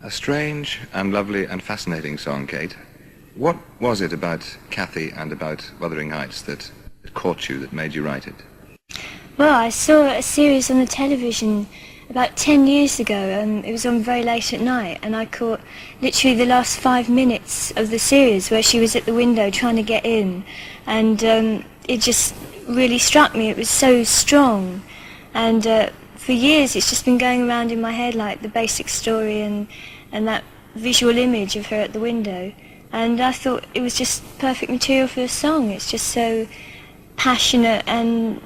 A strange and lovely and fascinating song, Kate. What was it about Cathy and about Wuthering Heights that caught you, that made you write it? Well, I saw a series on the television about 10 years ago, and it was on very late at night, and I caught literally the last 5 minutes of the series where she was at the window trying to get in, and it just really struck me. It was so strong, and for years it's just been going around in my head, like the basic story and that visual image of her at the window, and I thought it was just perfect material for a song. It's just so passionate and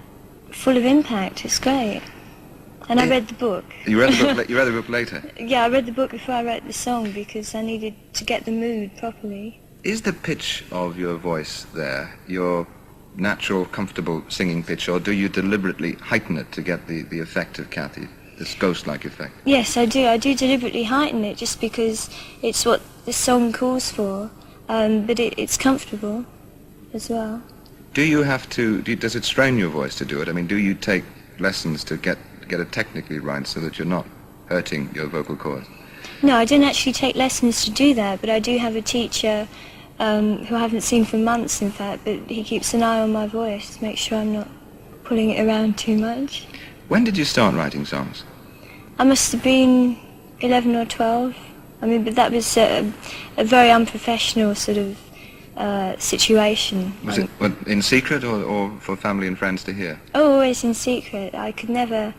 full of impact. It's great. And I read the book. You read the book, you read the book later? Yeah, I read the book before I wrote the song because I needed to get the mood properly. Is the pitch of your voice there your natural, comfortable singing pitch, or do you deliberately heighten it to get the effect of Cathy, this ghost-like effect? Yes, I do. I do deliberately heighten it just because it's what the song calls for, but it's comfortable as well. Do you have to, does it strain your voice to do it? I mean, do you take lessons to get it technically right so that you're not hurting your vocal cords? No, I don't actually take lessons to do that, but I do have a teacher who I haven't seen for months, in fact, but he keeps an eye on my voice to make sure I'm not pulling it around too much. When did you start writing songs? I must have been 11 or 12. I mean, but that was a very unprofessional sort of situation. Was it in secret or for family and friends to hear? Oh, always in secret. I could never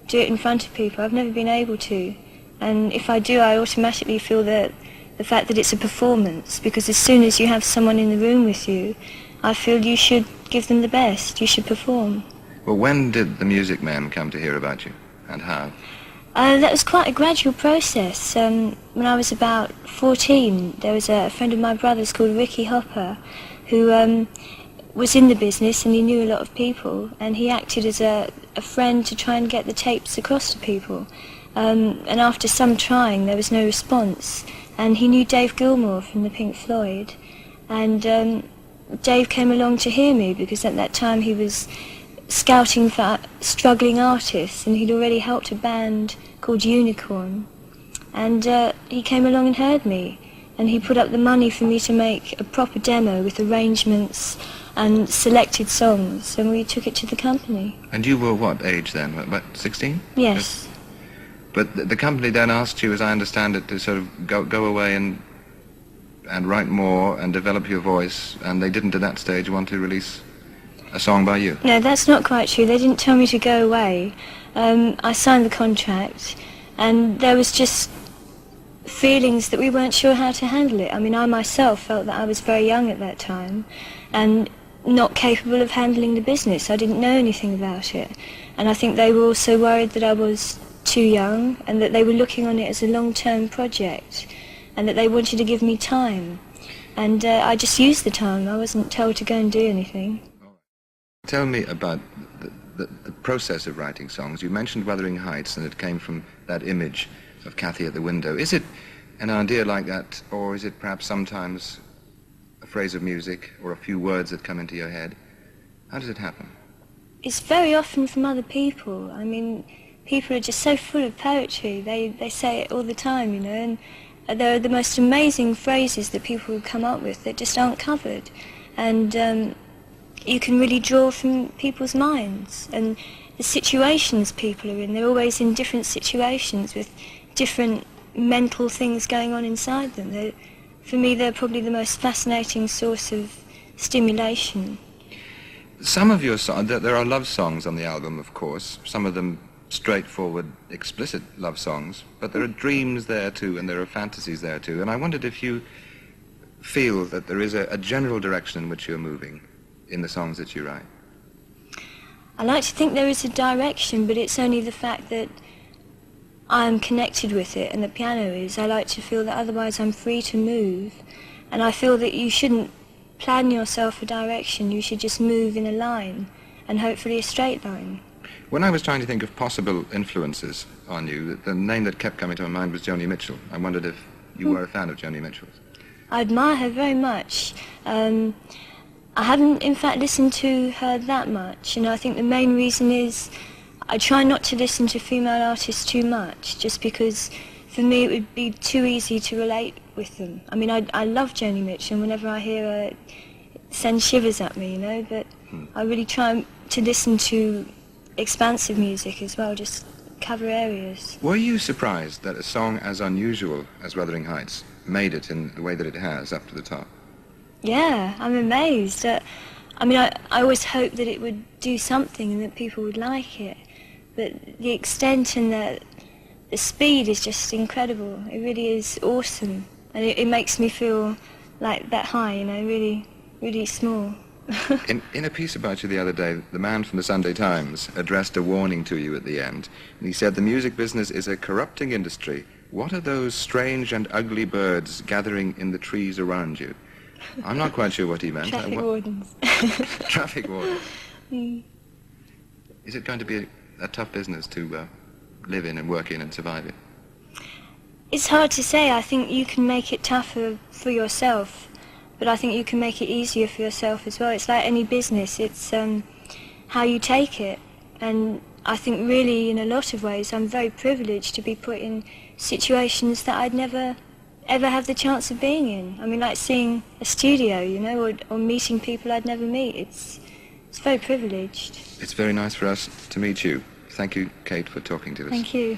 do it in front of people. I've never been able to. And if I do, I automatically feel that the fact that it's a performance, because as soon as you have someone in the room with you, I feel you should give them the best. You should perform. Well, when did the Music Men come to hear about you, and how? That was quite a gradual process. When I was about 14, there was a friend of my brother's called Ricky Hopper, who was in the business and he knew a lot of people, and he acted as a friend to try and get the tapes across to people. And after some trying, there was no response, and he knew Dave Gilmour from the Pink Floyd, and Dave came along to hear me because at that time he was scouting for struggling artists, and he'd already helped a band called Unicorn, and he came along and heard me, and he put up the money for me to make a proper demo with arrangements and selected songs, and we took it to the company. And you were what age then? About 16? Yes. But the company then asked you, as I understand it, to sort of go away and write more and develop your voice, and they didn't at that stage want to release a song by you? No, that's not quite true. They didn't tell me to go away. I signed the contract, and there was just feelings that we weren't sure how to handle it. I mean, I myself felt that I was very young at that time and not capable of handling the business. I didn't know anything about it, and I think they were also worried that I was too young and that they were looking on it as a long-term project and that they wanted to give me time, and I just used the time. I wasn't told to go and do anything. Tell me about the process of writing songs. You mentioned Wuthering Heights, and it came from that image of Cathy at the window. Is it an idea like that, or is it perhaps sometimes a phrase of music or a few words that come into your head? How does it happen? It's very often from other people. I mean, people are just so full of poetry. They say it all the time, you know, and there are the most amazing phrases that people come up with that just aren't covered. And you can really draw from people's minds and the situations people are in. They're always in different situations with different mental things going on inside them. For me, they're probably the most fascinating source of stimulation. Some of your songs, there are love songs on the album, of course, some of them straightforward, explicit love songs, but there are dreams there too, and there are fantasies there too, and I wondered if you feel that there is a general direction in which you're moving in the songs that you write. I like to think there is a direction, but it's only the fact that I'm connected with it and the piano is. I like to feel that otherwise I'm free to move, and I feel that you shouldn't plan yourself a direction. You should just move in a line, and hopefully a straight line. When I was trying to think of possible influences on you, the name that kept coming to my mind was Joni Mitchell. I wondered if you were a fan of Joni Mitchell's. I admire her very much. I haven't, in fact, listened to her that much, and I think the main reason is I try not to listen to female artists too much, just because for me it would be too easy to relate with them. I mean, I love Joni Mitchell, and whenever I hear her, it sends shivers at me, you know, but I really try to listen to expansive music as well, just cover areas. Were you surprised that a song as unusual as Wuthering Heights made it in the way that it has up to the top? Yeah, I'm amazed. I mean, I always hoped that it would do something and that people would like it, but the extent and the speed is just incredible. It really is awesome, and it makes me feel like that high, you know, really, really small. In a piece about you the other day, the man from the Sunday Times addressed a warning to you at the end, and he said, "The music business is a corrupting industry. What are those strange and ugly birds gathering in the trees around you?" I'm not quite sure what he meant. Traffic wardens. Traffic wardens. Is it going to be a tough business to live in and work in and survive in? It's hard to say. I think you can make it tougher for yourself, but I think you can make it easier for yourself as well. It's like any business. It's how you take it. And I think really in a lot of ways I'm very privileged to be put in situations that I'd never ever have the chance of being in. I mean, like seeing a studio, you know, or meeting people I'd never meet. It's very privileged. It's very nice for us to meet you. Thank you, Kate, for talking to us. Thank you.